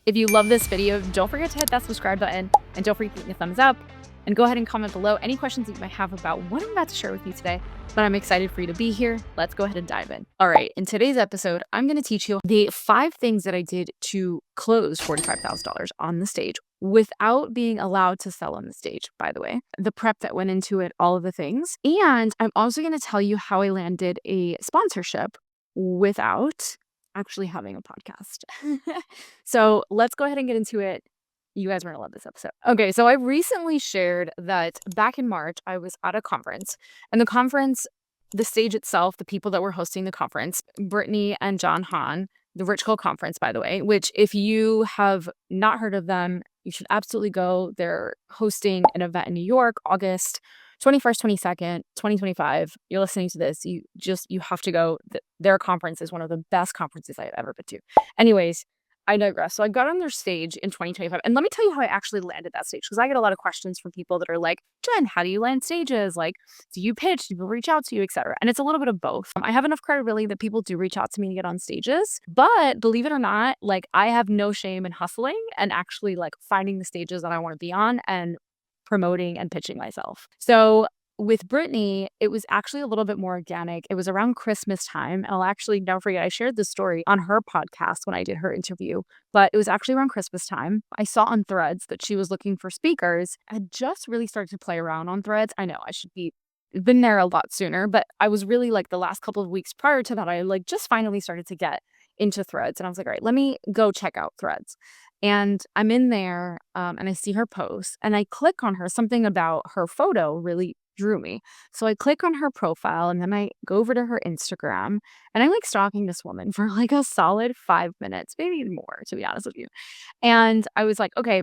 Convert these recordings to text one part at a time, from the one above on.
If you love this video, don't forget to hit that subscribe button and don't forget to give me a thumbs up and go ahead and comment below any questions that you might have about what I'm about to share with you today. But I'm excited for you to be here. Let's go ahead and dive in. All right, in today's episode, I'm going to teach you the 5 things that I did to close $45,000 on the stage without being allowed to sell on the stage, by the way. The prep that went into it, all of the things. And I'm also going to tell you how I landed a sponsorship without actually having a podcast. So let's go ahead and get into it. You guys are going to love this episode. Okay, so I recently shared that back in March, I was at a conference, and the conference, the stage itself, the people that were hosting the conference, Brittany and John Hahn, the Rich Girl Conference, by the way, which if you have not heard of them, you should absolutely go. They're hosting an event in New York, August 21st, 22nd, 2025. You're listening to this. You have to go. Their conference is one of the best conferences I've ever been to. Anyways, I digress. So I got on their stage in 2025. And let me tell you how I actually landed that stage, because I get a lot of questions from people that are like, Jen, how do you land stages? Like, do you pitch? Do people reach out to you, etc.? And it's a little bit of both. I have enough credibility that people do reach out to me to get on stages. But believe it or not, like, I have no shame in hustling and actually like finding the stages that I want to be on and promoting and pitching myself. So with Brittany, it was actually a little bit more organic. It was around Christmas time. I'll actually never forget, I shared this story on her podcast when I did her interview, but it was actually around Christmas time. I saw on Threads that she was looking for speakers. I had just really started to play around on Threads. I know I should be been there a lot sooner, but I was really like the last couple of weeks prior to that, I like just finally started to get into Threads. And I was like, all right, let me go check out Threads. And I'm in there and I see her post and I click on her. Something about her photo really drew me. So I click on her profile and then I go over to her Instagram and I'm like stalking this woman for like a solid 5 minutes, maybe even more, to be honest with you. And I was like, okay,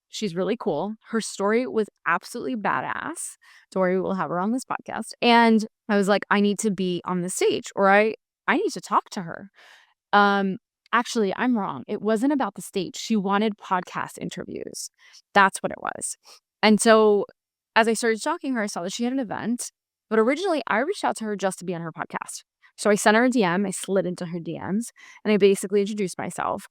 she's really cool. Her story was absolutely badass. Tori will have her on this podcast. And I was like, I need to be on the stage, or I need to talk to her. Actually, I'm wrong. It wasn't about the stage. She wanted podcast interviews. That's what it was. And so as I started stalking her, I saw that she had an event, but originally I reached out to her just to be on her podcast. So I sent her a DM, I slid into her DMs, and I basically introduced myself.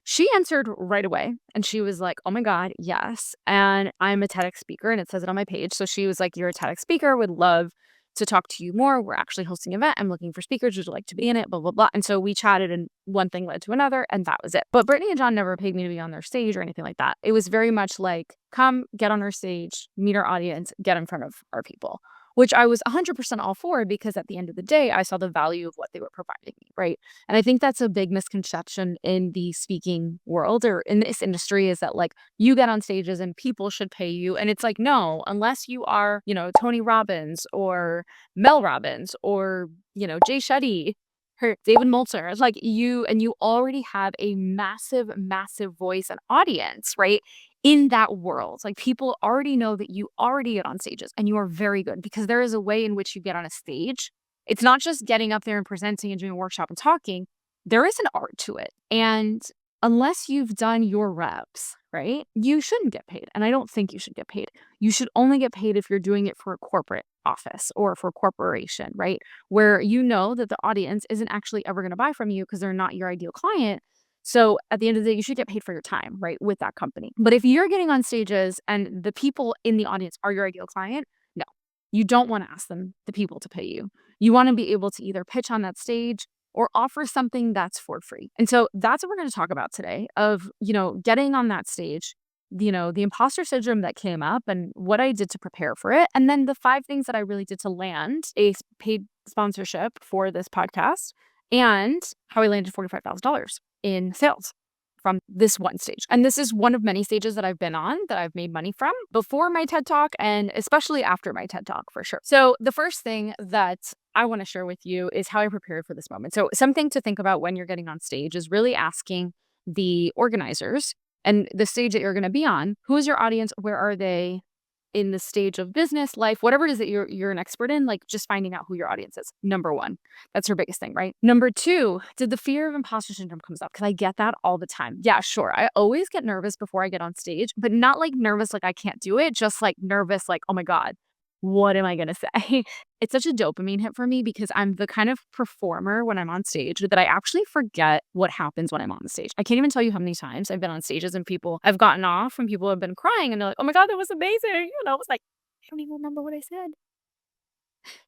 She answered right away, and she was like, oh my God, yes. And I'm a TEDx speaker, and it says it on my page. So she was like, you're a TEDx speaker, would love to talk to you more. We're actually hosting an event. I'm looking for speakers. Would you like to be in it? Blah, blah, blah. And so we chatted and one thing led to another and that was it. But Brittany and John never paid me to be on their stage or anything like that. It was very much like, come get on our stage, meet our audience, get in front of our people, which I was 100% all for, because at the end of the day, I saw the value of what they were providing me, right? And I think that's a big misconception in the speaking world or in this industry, is that like you get on stages and people should pay you. And it's like, no, unless you are, Tony Robbins or Mel Robbins or, Jay Shetty, David Molzer, like you already have a massive, massive voice and audience, right? In that world, like people already know that you already get on stages and you are very good, because there is a way in which you get on a stage. It's not just getting up there and presenting and doing a workshop and talking. There is an art to it. And unless you've done your reps, right, you shouldn't get paid. And I don't think you should get paid. You should only get paid if you're doing it for a corporate office or for a corporation, right? Where you know that the audience isn't actually ever going to buy from you because they're not your ideal client. So at the end of the day, you should get paid for your time, right, with that company. But if you're getting on stages and the people in the audience are your ideal client, no, you don't want to ask the people to pay you. You want to be able to either pitch on that stage or offer something that's for free. And so that's what we're going to talk about today, of, getting on that stage, the imposter syndrome that came up and what I did to prepare for it. And then the 5 things that I really did to land a paid sponsorship for this podcast, and how I landed $45,000 in sales from this one stage. And this is one of many stages that I've been on that I've made money from before my TED Talk and especially after my TED Talk, for sure. So the first thing that I want to share with you is how I prepared for this moment. So something to think about when you're getting on stage is really asking the organizers and the stage that you're going to be on, who is your audience? Where are they in the stage of business, life, whatever it is that you're an expert in, like just finding out who your audience is. Number 1, that's your biggest thing, right? Number 2, did the fear of imposter syndrome comes up? Because I get that all the time. Yeah, sure. I always get nervous before I get on stage, but not like nervous like I can't do it, just like nervous like, oh my God, what am I gonna say? It's such a dopamine hit for me because I'm the kind of performer when I'm on stage that I actually forget what happens when I'm on the stage. I can't even tell you how many times I've been on stages and I've gotten off and people have been crying and they're like, "Oh my God, that was amazing." It's like, I don't even remember what I said.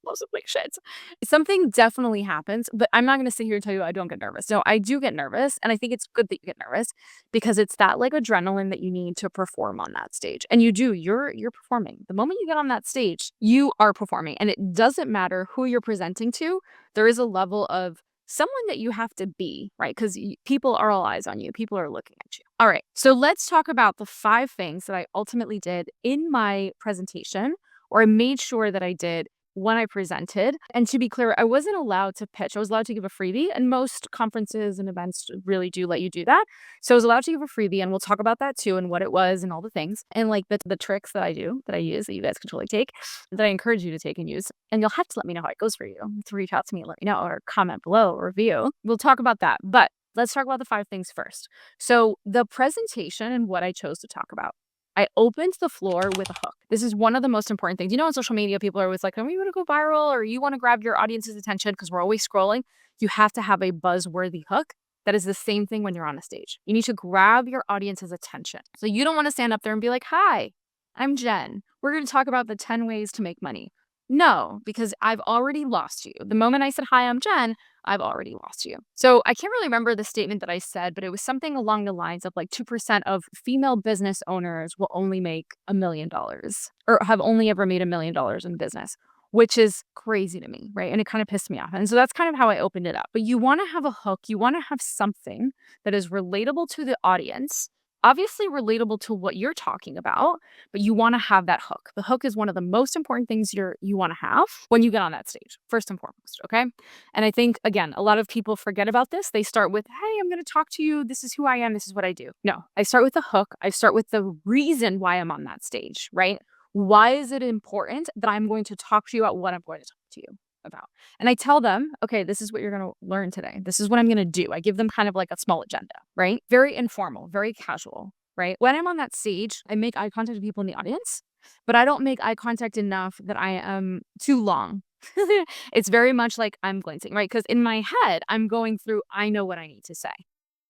Lots of like shit. Something definitely happens, but I'm not gonna sit here and tell you I don't get nervous. No, I do get nervous, and I think it's good that you get nervous because it's that like adrenaline that you need to perform on that stage. And you do, you're performing. The moment you get on that stage, you are performing. And it doesn't matter who you're presenting to, there is a level of someone that you have to be, right? Because people are all eyes on you. People are looking at you. All right. So let's talk about the 5 things that I ultimately did in my presentation, or I made sure that I did when I presented. And to be clear, I wasn't allowed to pitch. I was allowed to give a freebie, and most conferences and events really do let you do that. So I was allowed to give a freebie, and we'll talk about that too and what it was and all the things and like the tricks that I do, that I use, that you guys can totally take, that I encourage you to take and use. And you'll have to let me know how it goes for you, to reach out to me and let me know, or comment below or review. We'll talk about that. But let's talk about the 5 things first. So the presentation and what I chose to talk about. I opened the floor with a hook. This is one of the most important things. On social media, people are always like, oh, you want to go viral or you want to grab your audience's attention because we're always scrolling. You have to have a buzzworthy hook. That is the same thing when you're on a stage. You need to grab your audience's attention. So you don't want to stand up there and be like, hi, I'm Jen. We're going to talk about the 10 ways to make money. No, because I've already lost you. The moment I said, hi, I'm Jen, I've already lost you. So I can't really remember the statement that I said, but it was something along the lines of like 2% of female business owners will only make $1 million or have only ever made $1 million in business, which is crazy to me, right? And it kind of pissed me off. And so that's kind of how I opened it up. But you want to have a hook, you want to have something that is relatable to the audience, obviously relatable to what you're talking about, but you want to have that hook. The hook is one of the most important things you want to have when you get on that stage, first and foremost, okay? And I think, again, a lot of people forget about this. They start with, hey, I'm going to talk to you. This is who I am. This is what I do. No, I start with the hook. I start with the reason why I'm on that stage, right? Why is it important that I'm going to talk to you about what I'm going to talk to you about? And I tell them, okay, this is what you're going to learn today. This is what I'm going to do. I give them kind of like a small agenda, right? Very informal, very casual, right? When I'm on that stage, I make eye contact with people in the audience, but I don't make eye contact enough that I am too long. It's very much like I'm glancing, right? Because in my head, I'm going through, I know what I need to say.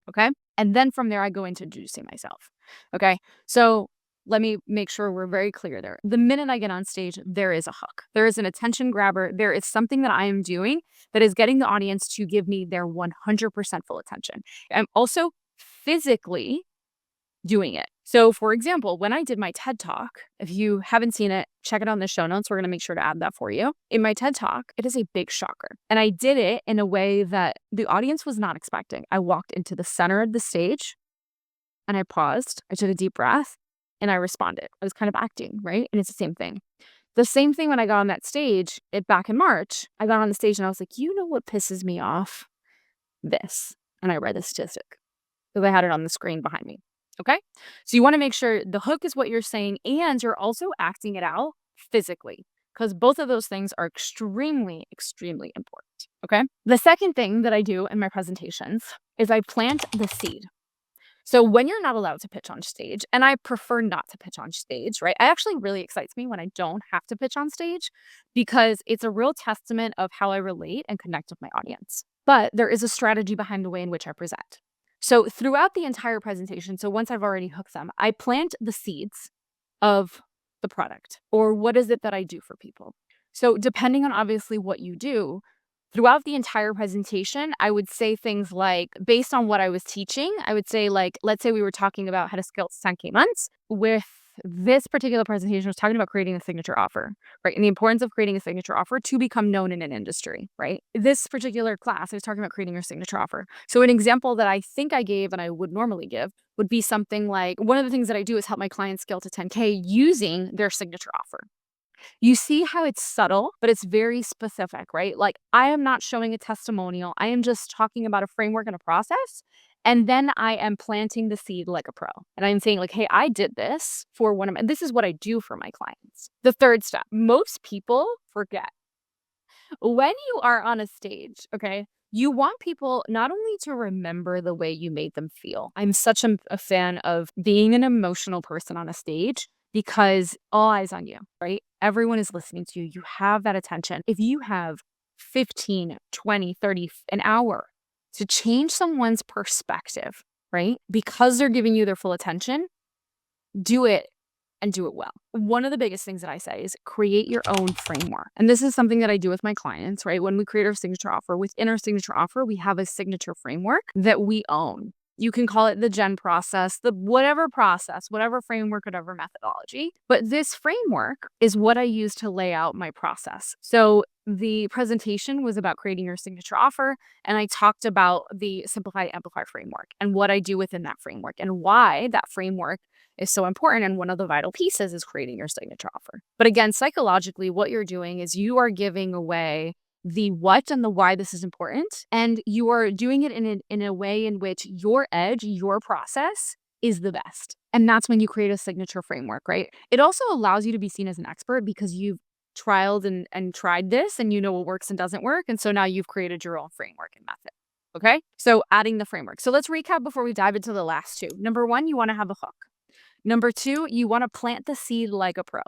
Okay. And then from there, I go into introducing myself. Okay. So let me make sure we're very clear there. The minute I get on stage, there is a hook. There is an attention grabber. There is something that I am doing that is getting the audience to give me their 100% full attention. I'm also physically doing it. So for example, when I did my TED Talk, if you haven't seen it, check it on the show notes. We're going to make sure to add that for you. In my TED Talk, it is a big shocker. And I did it in a way that the audience was not expecting. I walked into the center of the stage and I paused. I took a deep breath and I responded. I was kind of acting, right? And it's the same thing. The same thing when I got on that stage back in March, I got on the stage and I was like, you know what pisses me off? This. And I read the statistic because I had it on the screen behind me. Okay. So you want to make sure the hook is what you're saying and you're also acting it out physically because both of those things are extremely, extremely important. Okay. The second thing that I do in my presentations is I plant the seed. So when you're not allowed to pitch on stage, and I prefer not to pitch on stage, right? It actually really excites me when I don't have to pitch on stage because it's a real testament of how I relate and connect with my audience. But there is a strategy behind the way in which I present. So throughout the entire presentation, so once I've already hooked them, I plant the seeds of the product or what is it that I do for people. So depending on obviously what you do, throughout the entire presentation, I would say things like, based on what I was teaching, I would say like, let's say we were talking about how to scale to 10K months. With this particular presentation, I was talking about creating a signature offer, right? And the importance of creating a signature offer to become known in an industry, right? This particular class, I was talking about creating your signature offer. So an example that I think I gave and I would normally give would be something like, one of the things that I do is help my clients scale to 10K using their signature offer. You see how it's subtle, but it's very specific, right? Like I am not showing a testimonial. I am just talking about a framework and a process. And then I am planting the seed like a pro. And I'm saying like, hey, I did this for one of my, this is what I do for my clients. The third step, most people forget when you are on a stage, okay, you want people not only to remember the way you made them feel. I'm such a fan of being an emotional person on a stage because all eyes on you, right? everyone is listening to you. You have that attention. If you have 15, 20, 30, an hour to change someone's perspective, right? Because they're giving you their full attention, do it and do it well. One of the biggest things that I say is create your own framework. And this is something that I do with my clients, right? When we create our signature offer, within our signature offer, we have a signature framework that we own. You can call it the gen process, whatever framework, whatever methodology. But this framework is what I use to lay out my process. So the presentation was about creating your signature offer. And I talked about the Simplify to Amplify framework and what I do within that framework and why that framework is so important. And one of the vital pieces is creating your signature offer. But again, psychologically, what you're doing is you are giving away the what and the why this is important. And you are doing it in a way in which your edge, your process is the best. And that's when you create a signature framework, right? It also allows you to be seen as an expert because you've trialed and tried this and you know what works and doesn't work. And so now you've created your own framework and method. Okay. So adding the framework. So let's recap before we dive into the last two. Number one, you want to have a hook. Number two, you want to plant the seed like a pro.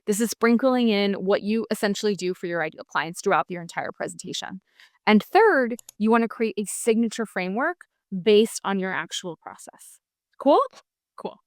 This is sprinkling in what you essentially do for your ideal clients throughout your entire presentation. And third, you want to create a signature framework based on your actual process. Cool? Cool.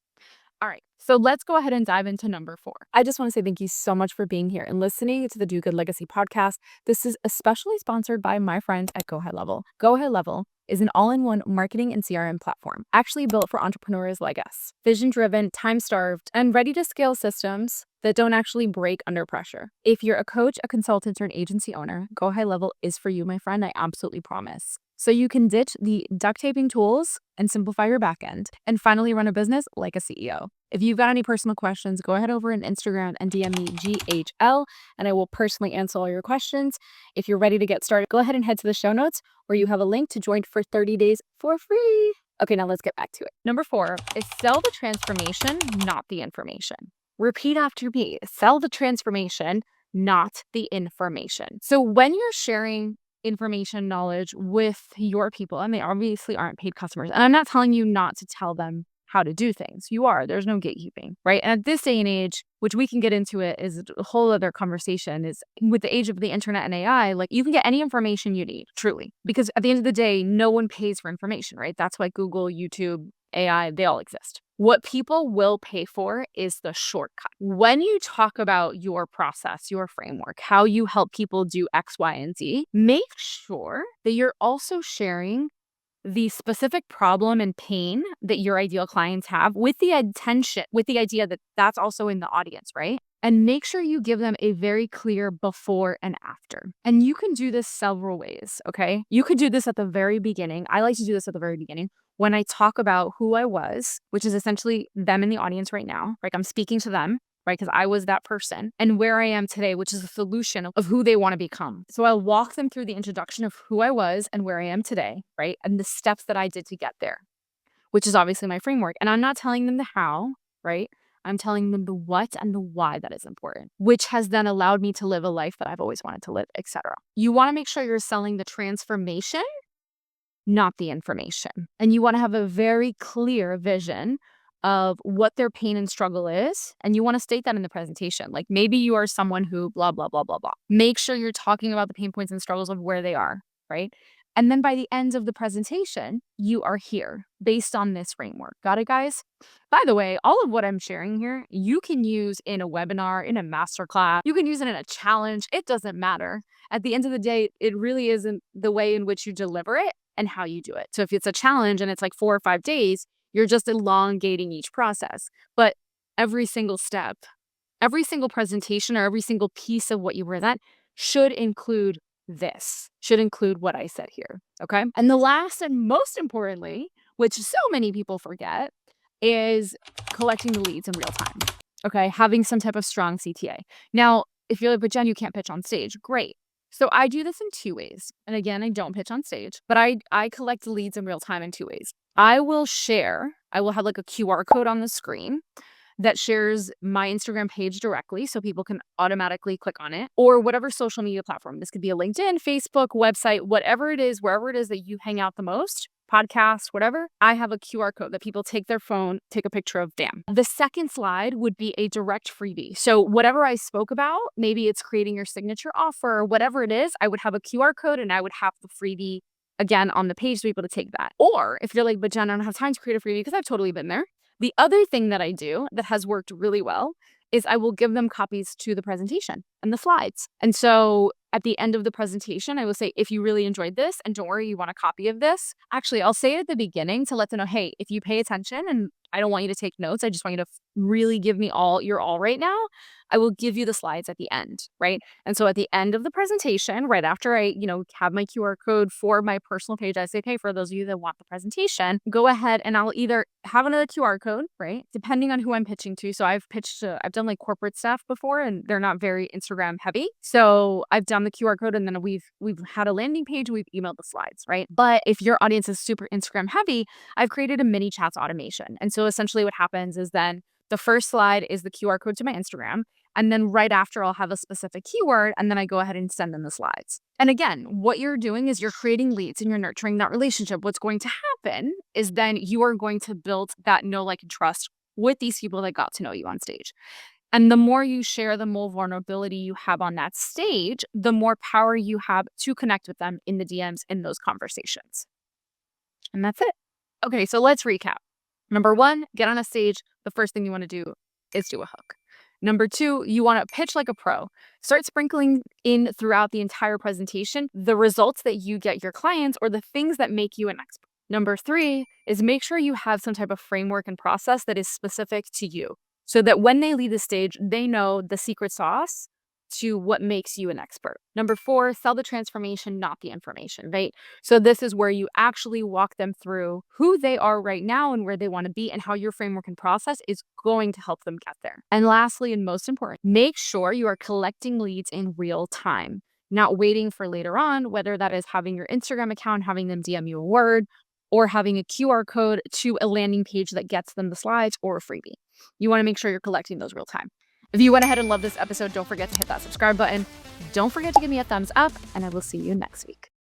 All right, so let's go ahead and dive into number four. I just want to say thank you so much for being here and listening to the Do Good Legacy podcast. This is especially sponsored by my friends at Go High Level. Go High Level is an all-in-one marketing and CRM platform, actually built for entrepreneurs like us. Vision-driven, time-starved, and ready to scale systems that don't actually break under pressure. If you're a coach, a consultant, or an agency owner, Go High Level is for you, my friend. I absolutely promise. So you can ditch the duct taping tools and simplify your backend and finally run a business like a CEO. If you've got any personal questions, go ahead over on Instagram and DM me GHL and I will personally answer all your questions. If you're ready to get started, go ahead and head to the show notes where you have a link to join for 30 days for free. Okay, now let's get back to it. Number four is sell the transformation, not the information. Repeat after me. Sell the transformation, not the information. So when you're sharing information, knowledge with your people, and they obviously aren't paid customers, and I'm not telling you not to tell them how to do things. You are. There's no gatekeeping, right? And at this day and age, which we can get into it is a whole other conversation, is with the age of the internet and AI, like you can get any information you need, truly. Because at the end of the day, no one pays for information, right? That's why Google, YouTube, AI, they all exist. What people will pay for is the shortcut. When you talk about your process, your framework, how you help people do X, Y, and Z, make sure that you're also sharing the specific problem and pain that your ideal clients have with the intention, with the idea that that's also in the audience, right? And make sure you give them a very clear before and after. And you can do this several ways, okay? You could do this at the very beginning. I like to do this at the very beginning when I talk about who I was, which is essentially them in the audience right now, right? I'm speaking to them, right? Because I was that person, and where I am today, which is a solution of who they want to become. So I'll walk them through the introduction of who I was and where I am today, right? And the steps that I did to get there, which is obviously my framework. And I'm not telling them the how, right? I'm telling them the what and the why that is important, which has then allowed me to live a life that I've always wanted to live, etc. You want to make sure you're selling the transformation, not the information. And you want to have a very clear vision of what their pain and struggle is. And you want to state that in the presentation. Like maybe you are someone who blah, blah, blah, blah, blah. Make sure you're talking about the pain points and struggles of where they are, right? And then by the end of the presentation, you are here based on this framework. Got it, guys? By the way, all of what I'm sharing here, you can use in a webinar, in a masterclass. You can use it in a challenge. It doesn't matter. At the end of the day, it really isn't the way in which you deliver it and how you do it. So if it's a challenge and it's like 4 or 5 days, you're just elongating each process. But every single step, every single presentation, or every single piece of what you present should include this, should include what I said here, okay? And the last and most importantly, which so many people forget, is collecting the leads in real time, okay? Having some type of strong CTA. Now, if you're like, but Jen, you can't pitch on stage. Great. So I do this in 2 ways. And again, I don't pitch on stage, but I collect leads in real time in 2 ways. I will have like a QR code on the screen that shares my Instagram page directly so people can automatically click on it, or whatever social media platform. This could be a LinkedIn, Facebook, website, whatever it is, wherever it is that you hang out the most. podcast, whatever, I have a QR code that people take their phone, take a picture of, bam. The second slide would be a direct freebie. So whatever I spoke about, maybe it's creating your signature offer or whatever it is, I would have a QR code and I would have the freebie again on the page to be able to take that. Or if you're like, but Jen, I don't have time to create a freebie, because I've totally been there. The other thing that I do that has worked really well is I will give them copies to the presentation and the slides. And so at the end of the presentation, I will say, if you really enjoyed this, and don't worry, you want a copy of this. Actually, I'll say it at the beginning to let them know, hey, if you pay attention, and I don't want you to take notes, I just want you to really give me all your all right now, I will give you the slides at the end, right? And so at the end of the presentation, right after I, have my QR code for my personal page, I say, okay, for those of you that want the presentation, go ahead and I'll either have another QR code, right? Depending on who I'm pitching to. So I've done like corporate stuff before, and they're not very Instagram heavy. So I've done the QR code, and then we've had a landing page, we've emailed the slides, right? But if your audience is super Instagram heavy, I've created a mini chats automation. And so essentially what happens is then the first slide is the QR code to my Instagram. And then right after, I'll have a specific keyword, and then I go ahead and send them the slides. And again, what you're doing is you're creating leads and you're nurturing that relationship. What's going to happen is then you are going to build that know, like, and trust with these people that got to know you on stage. And the more you share, the more vulnerability you have on that stage, the more power you have to connect with them in the DMs in those conversations. And that's it. Okay, so let's recap. Number one, get on a stage. The first thing you want to do is do a hook. Number two, you want to pitch like a pro. Start sprinkling in throughout the entire presentation the results that you get your clients or the things that make you an expert. Number three is make sure you have some type of framework and process that is specific to you, so that when they leave the stage, they know the secret sauce to what makes you an expert. Number four, sell the transformation, not the information, right? So this is where you actually walk them through who they are right now and where they want to be, and how your framework and process is going to help them get there. And lastly, and most important, make sure you are collecting leads in real time, not waiting for later on, whether that is having your Instagram account, having them DM you a word, or having a QR code to a landing page that gets them the slides or a freebie. You want to make sure you're collecting those real time. If you went ahead and loved this episode, don't forget to hit that subscribe button. Don't forget to give me a thumbs up, and I will see you next week.